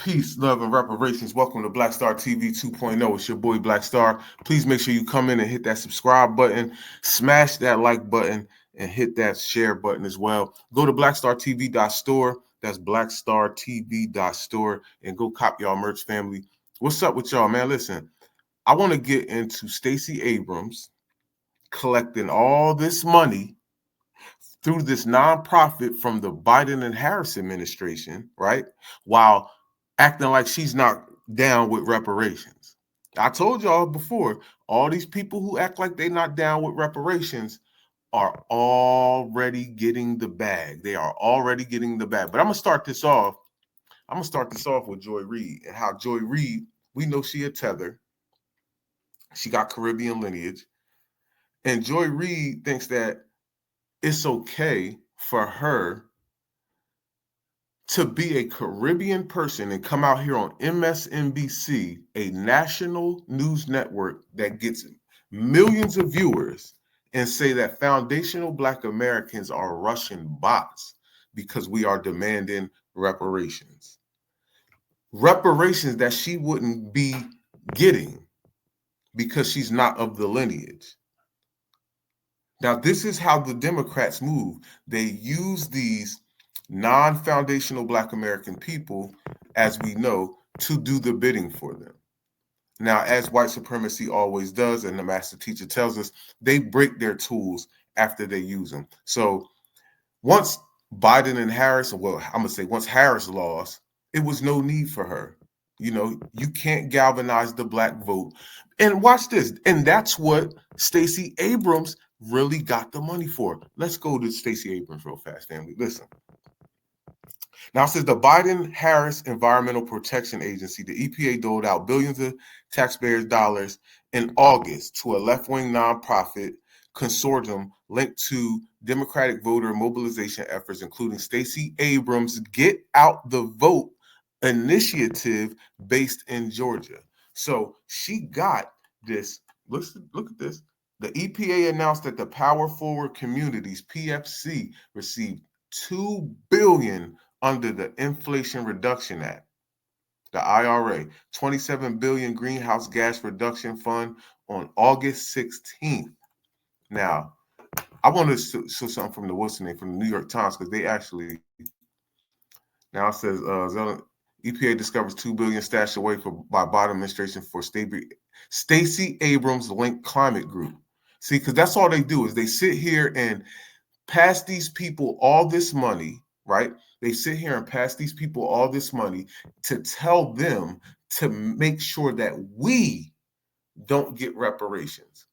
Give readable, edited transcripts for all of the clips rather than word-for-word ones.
Peace, love, and reparations. Welcome to Black Star TV 2.0. It's your boy Black Star. Please make sure you come in and hit that subscribe button, smash that like button, and hit that share button as well. Go to blackstartv.store. That's blackstartv.store, and go cop y'all merch, family. What's up with y'all, man? Listen, I want to get into Stacey Abrams collecting all this money through this nonprofit from the Biden and Harris administration, right? While acting like she's not down with reparations. I told y'all before, all these people who act like they're not down with reparations are already getting the bag. They are already getting the bag. But I'm gonna start this off. I'm gonna start this off with Joy Reid and how Joy Reid, we know she a tether. She got Caribbean lineage. And Joy Reid thinks that it's okay for her to be a Caribbean person and come out here on MSNBC, a national news network that gets millions of viewers, and say that foundational Black Americans are Russian bots because we are demanding reparations. Reparations that she wouldn't be getting because she's not of the lineage. Now, this is how the Democrats move. They use these non-foundational Black American people, as we know, to do the bidding for them. Now, as white supremacy always does, and the master teacher tells us, they break their tools after they use them. So once Biden and Harris, well, I'm going to say once Harris lost, it was no need for her. You know, you can't galvanize the Black vote. And watch this. And that's what Stacey Abrams really got the money for. Let's go to Stacey Abrams real fast, family. Listen. Now it says the Biden-Harris Environmental Protection Agency, the EPA, doled out billions of taxpayers' dollars in August to a left-wing nonprofit consortium linked to Democratic voter mobilization efforts, including Stacey Abrams' Get Out the Vote initiative based in Georgia. So she got this. Look at this. The EPA announced that the Power Forward Communities, PFC, received $2 billion under the Inflation Reduction Act, the IRA, $27 billion Greenhouse Gas Reduction Fund on August 16th. Now, I want to show something from from the New York Times, because they actually, now it says EPA discovers $2 billion stashed away by Biden administration for Stacey Abrams linked climate group. See, because that's all they do is they sit here and pass these people all this money, right? They sit here and pass these people all this money to tell them to make sure that we don't get reparations.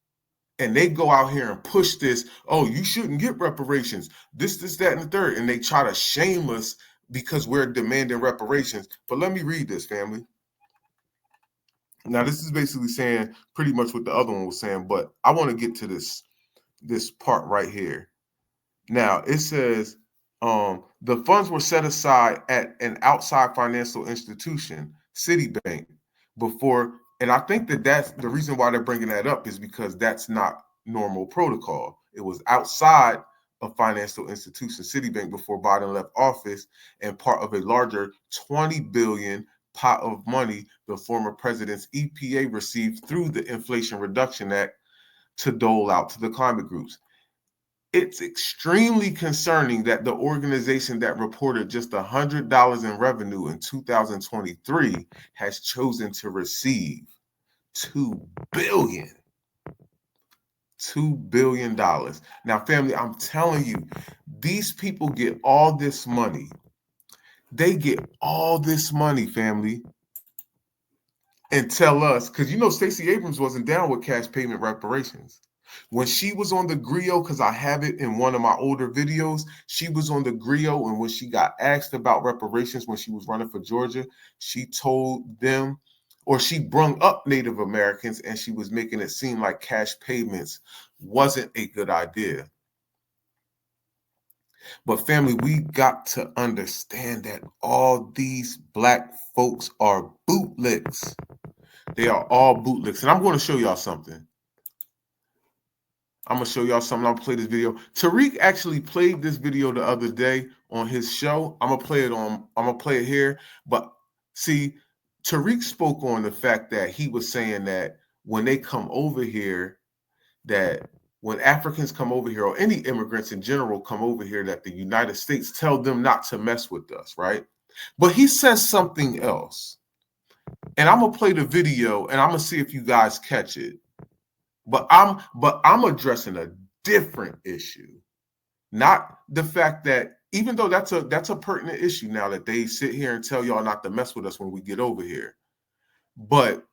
And they go out here and push this, oh, you shouldn't get reparations, this, that, and the third. And they try to shame us because we're demanding reparations. But let me read this, family. Now, this is basically saying pretty much what the other one was saying, but I want to get to this part right here. Now, it says the funds were set aside at an outside financial institution, Citibank, before, and I think that's the reason why they're bringing that up is because that's not normal protocol. It was outside a financial institution, Citibank, before Biden left office, and part of a larger $20 billion pot of money the former president's EPA received through the Inflation Reduction Act to dole out to the climate groups. It's extremely concerning that the organization that reported just $100 in revenue in 2023 has chosen to receive $2 billion. $2 billion. Now, family, I'm telling you, these people get all this money. They get all this money, family, and tell us, because you know Stacey Abrams wasn't down with cash payment reparations. When she was on the griot, because I have it in one of my older videos, she was on the griot, and when she got asked about reparations when she was running for Georgia, she told them, or she brung up Native Americans, and she was making it seem like cash payments wasn't a good idea. But family, we got to understand that all these Black folks are bootlicks. They are all bootlicks. And I'm going to show y'all something. I'm going to show y'all something. I'll play this video. Tariq actually played this video the other day on his show. I'm going to play it here. But See, Tariq spoke on the fact that he was saying that when they come over here, that when Africans come over here, or any immigrants in general come over here, that the United States tell them not to mess with us, right? But he says something else. And I'm gonna play the video and I'm gonna see if you guys catch it. But I'm addressing a different issue. Not the fact that, even though that's a pertinent issue now, that they sit here and tell y'all not to mess with us when we get over here. But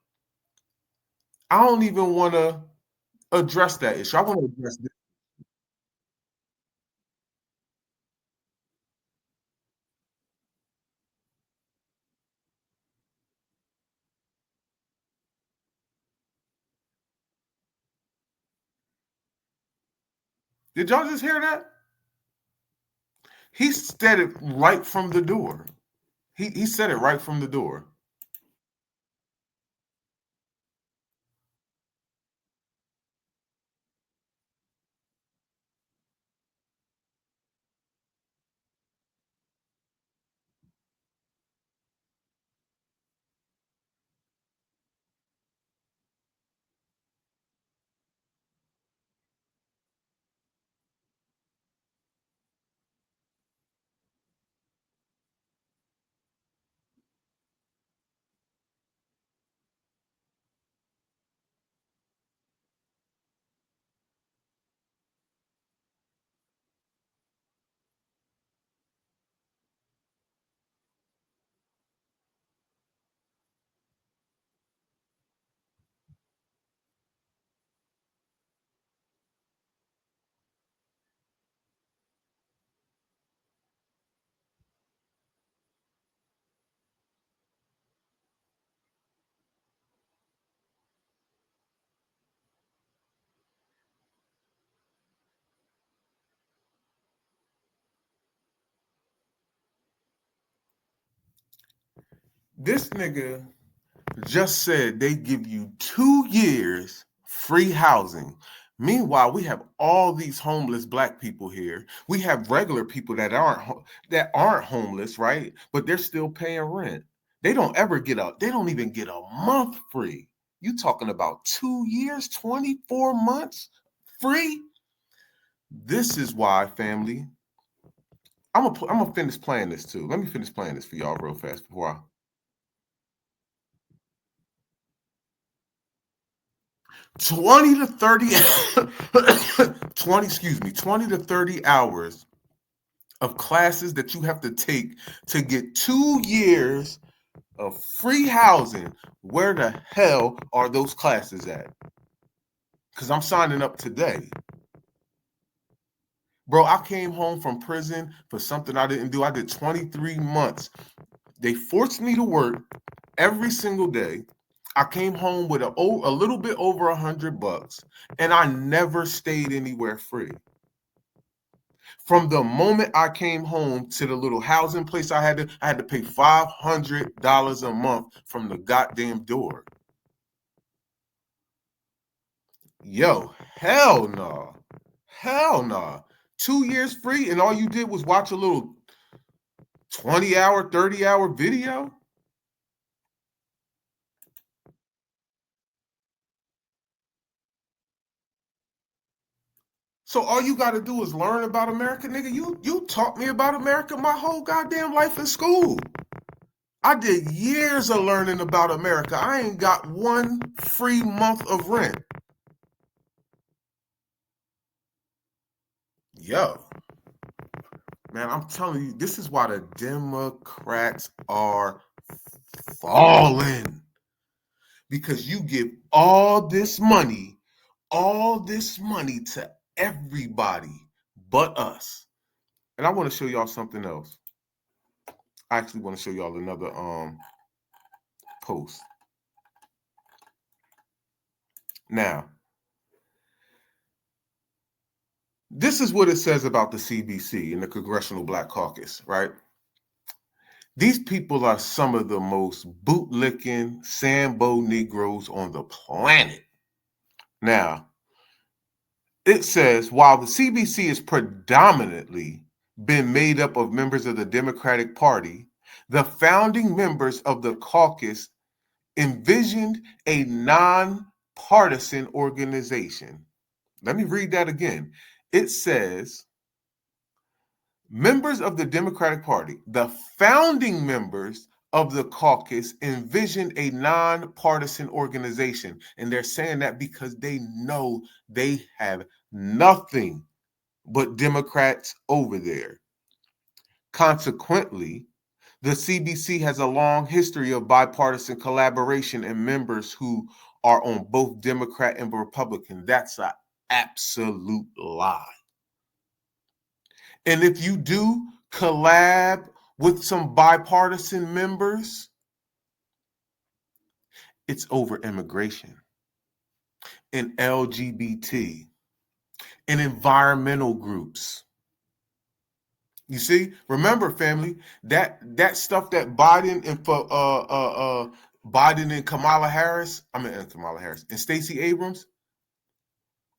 I don't even want to address that issue. I want to address this. Did y'all just hear that? He said it right from the door. He said it right from the door. This nigga just said they give you 2 years free housing. Meanwhile, we have all these homeless black people here. We have regular people that aren't homeless, right? But they're still paying rent. They don't even get a month free. You talking about 2 years, 24 months free? This is why, family. I'm gonna finish playing this too. Let me finish playing this for y'all real fast before I 20 to 30 20, excuse me, 20 to 30 hours of classes that you have to take to get 2 years of free housing. Where the hell are those classes at? Because I'm signing up today. Bro, I came home from prison for something I didn't do. I did 23 months. They forced me to work every single day. I came home with a little bit over $100, and I never stayed anywhere free. From the moment I came home to the little housing place I had to pay $500 a month from the goddamn door. Yo, hell no. Nah. Hell no. Nah. 2 years free, and all you did was watch a little 20-hour, 30-hour video? So all you got to do is learn about America, nigga. You taught me about America my whole goddamn life in school. I did years of learning about America. I ain't got one free month of rent. Yo, man, I'm telling you, this is why the Democrats are falling. Because you give all this money to everybody but us. And I want to show y'all something else. I actually want to show y'all another post. Now, this is what it says about the CBC and the Congressional Black Caucus, right? These people are some of the most bootlicking Sambo Negroes on the planet. Now, it says while the CBC is predominantly been made up of members of the Democratic Party, The founding members of the caucus envisioned a nonpartisan organization. Let me read that again. It says, members of the Democratic Party, the founding members of the caucus envisioned a nonpartisan organization. And they're saying that because they know they have nothing but Democrats over there. Consequently, the CBC has a long history of bipartisan collaboration and members who are on both Democrat and Republican. That's an absolute lie. And if you do collab with some bipartisan members, it's over immigration and LGBT and environmental groups. You see, remember, family, that stuff that Biden and Kamala Harris, and Stacey Abrams,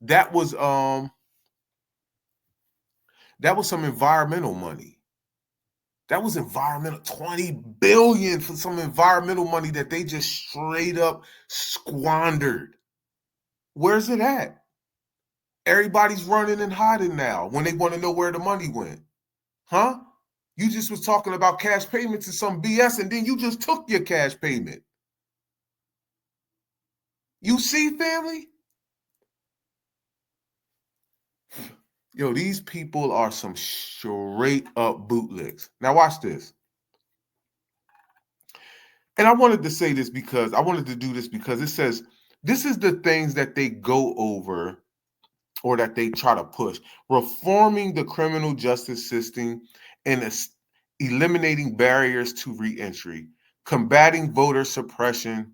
that was some environmental money. That was environmental, $20 billion for some environmental money that they just straight up squandered. Where's it at? Everybody's running and hiding now when they want to know where the money went. Huh? You just was talking about cash payments and some BS, and then you just took your cash payment. You see, family? Yo, these people are some straight up bootlegs. Now watch this. And I wanted to say this because I wanted to do this because it says this is the things that they go over or that they try to push. Reforming the criminal justice system and eliminating barriers to reentry, combating voter suppression.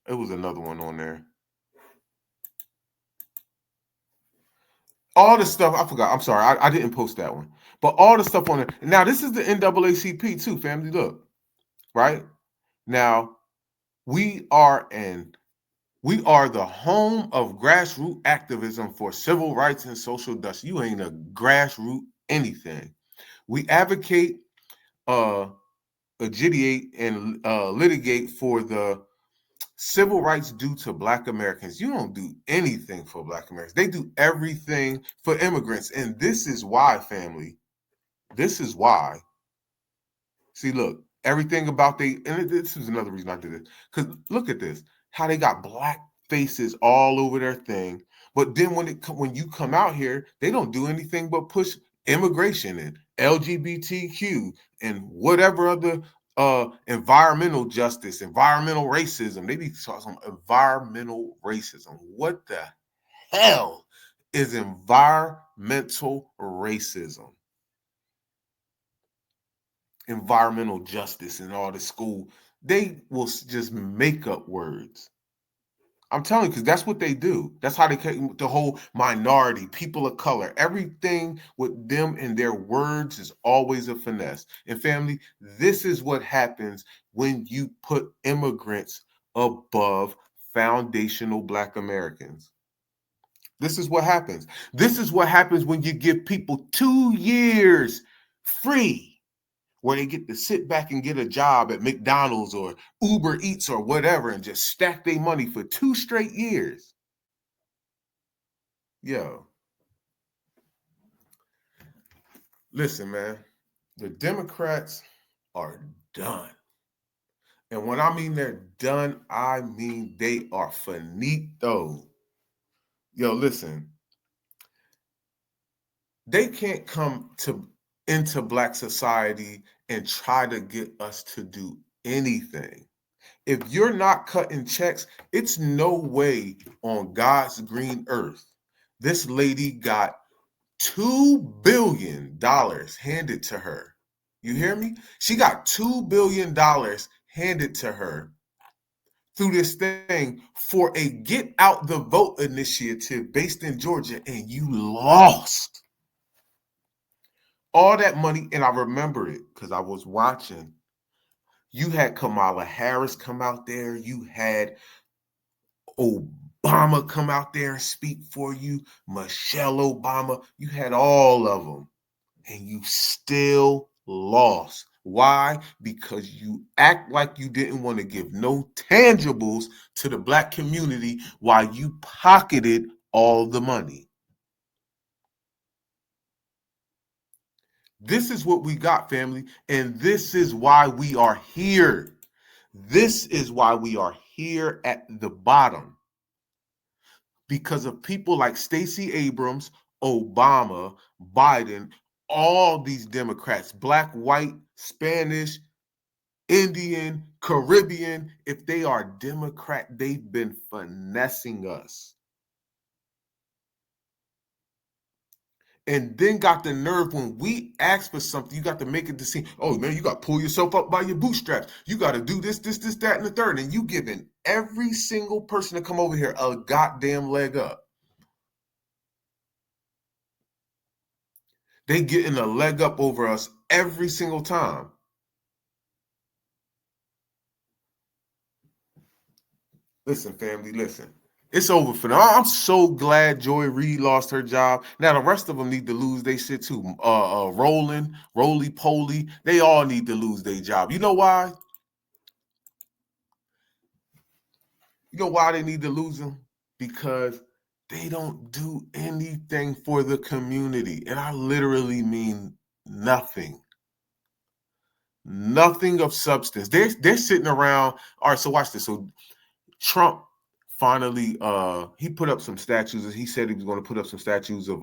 It was another one on there. All the stuff, I forgot. I'm sorry. I didn't post that one. But all the stuff on there. Now, this is the NAACP too, family. Look, right? Now, we are the home of grassroots activism for civil rights and social justice. You ain't a grassroots anything. We advocate, agitate, and litigate for the civil rights due to Black Americans. You don't do anything for Black Americans. They do everything for immigrants. And this is why, family. This is why. See, look, everything about and this is another reason I did it. Because look at this, how they got Black faces all over their thing. But then when you come out here, they don't do anything but push immigration and LGBTQ and whatever other environmental justice, environmental racism. They be talking some environmental racism. What the hell is environmental racism? Environmental justice and all the school, they will just make up words. I'm telling you, because that's what they do. That's how they came the whole minority, people of color. Everything with them and their words is always a finesse. And family, this is what happens when you put immigrants above foundational Black Americans. This is what happens. This is what happens when you give people 2 years free, where they get to sit back and get a job at McDonald's or Uber Eats or whatever and just stack their money for 2 straight years. Yo. Listen, man, the Democrats are done. And when I mean they're done, I mean they are finito. Yo, listen. They can't come into Black society and try to get us to do anything. If you're not cutting checks, it's no way on God's green earth. This lady got $2 billion handed to her. You hear me? She got $2 billion handed to her through this thing for a get out the vote initiative based in Georgia, and you lost all that money. And I remember it because I was watching. You had Kamala Harris come out there. You had Obama come out there and speak for you. Michelle Obama. You had all of them. And you still loss. Why? Because you act like you didn't want to give no tangibles to the Black community while you pocketed all the money. This is what we got, family, and this is why we are here. This is why we are here at the bottom. Because of people like Stacey Abrams, Obama, Biden, all these Democrats, Black, white, Spanish, Indian, Caribbean, if they are Democrat, they've been finessing us. And then got the nerve when we ask for something, you got to make it to seem, oh man, you got to pull yourself up by your bootstraps. You got to do this, that, and the third. And you giving every single person to come over here a goddamn leg up. They getting a leg up over us every single time. Listen, family, listen. It's over for now. I'm so glad Joy Reid lost her job. Now the rest of them need to lose their shit too. Roland, Roly Poly, they all need to lose their job. You know why? You know why they need to lose them? Because they don't do anything for the community. And I literally mean nothing. Nothing of substance. They're sitting around. All right, so watch this. So Trump finally he put up some statues. He said he was going to put up some statues of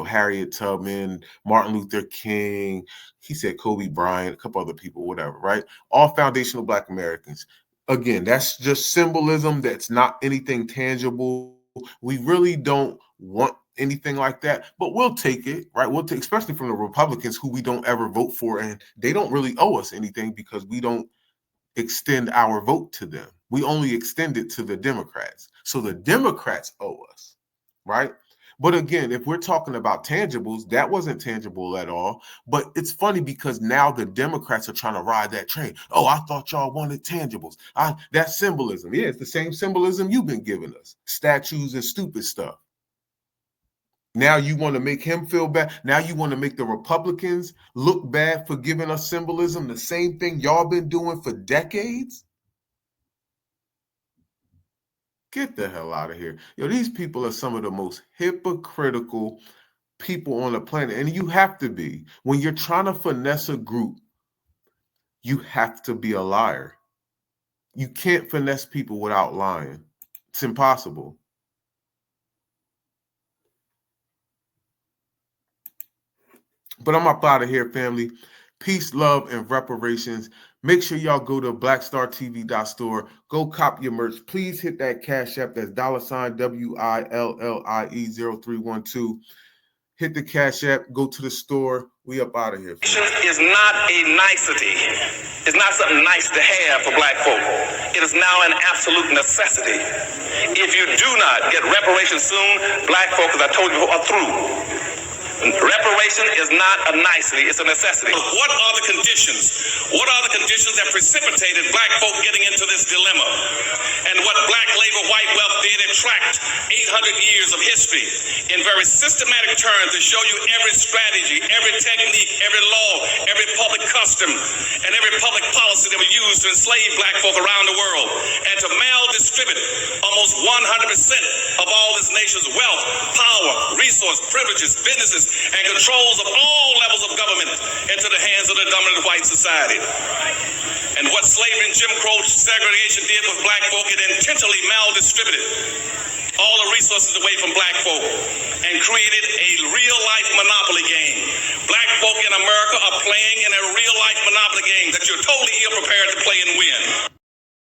Harriet Tubman, Martin Luther King. He said Kobe Bryant, a couple other people, whatever, right? All foundational Black Americans. Again, that's just symbolism. That's not anything tangible. We really don't want anything like that, but we'll take it, right? We'll take, especially from the Republicans who we don't ever vote for, and they don't really owe us anything because we don't extend our vote to them. We only extend it to the Democrats. So the Democrats owe us, right? But again, if we're talking about tangibles, that wasn't tangible at all. But it's funny because now the Democrats are trying to ride that train. Oh, I thought y'all wanted tangibles. That's symbolism. Yeah, it's the same symbolism you've been giving us. Statues and stupid stuff. Now you want to make him feel bad. Now you want to make the Republicans look bad for giving us symbolism, the same thing y'all been doing for decades? Get the hell out of here. Yo, these people are some of the most hypocritical people on the planet. And you have to be. When you're trying to finesse a group, you have to be a liar. You can't finesse people without lying. It's impossible. But I'm up out of here, family. Peace, love, and reparations. Make sure y'all go to blackstartv.store. Go cop your merch. Please hit that Cash App. That's $WILLIE0312. Hit the Cash App. Go to the store. We up out of here. Is not a nicety. It's not something nice to have for Black folk. It is now an absolute necessity. If you do not get reparations soon, Black folk, as I told you, are through. Reparation is not a nicety, it's a necessity. What are the conditions? What are the conditions that precipitated Black folk getting into this dilemma? And what Black labor, white wealth did, it tracked 800 years of history in very systematic terms to show you every strategy, every technique, every law, every public custom, and every public policy that was used to enslave Black folk around the world and to maldistribute almost 100% of all this nation's wealth, power, resource, privileges, businesses, and controls of all levels of government into the hands of the dominant white society. And what slavery and Jim Crow segregation did with Black folk, it intentionally maldistributed all the resources away from Black folk and created a real-life monopoly game. Black folk in America are playing in a real-life monopoly game that you're totally ill-prepared to play and win.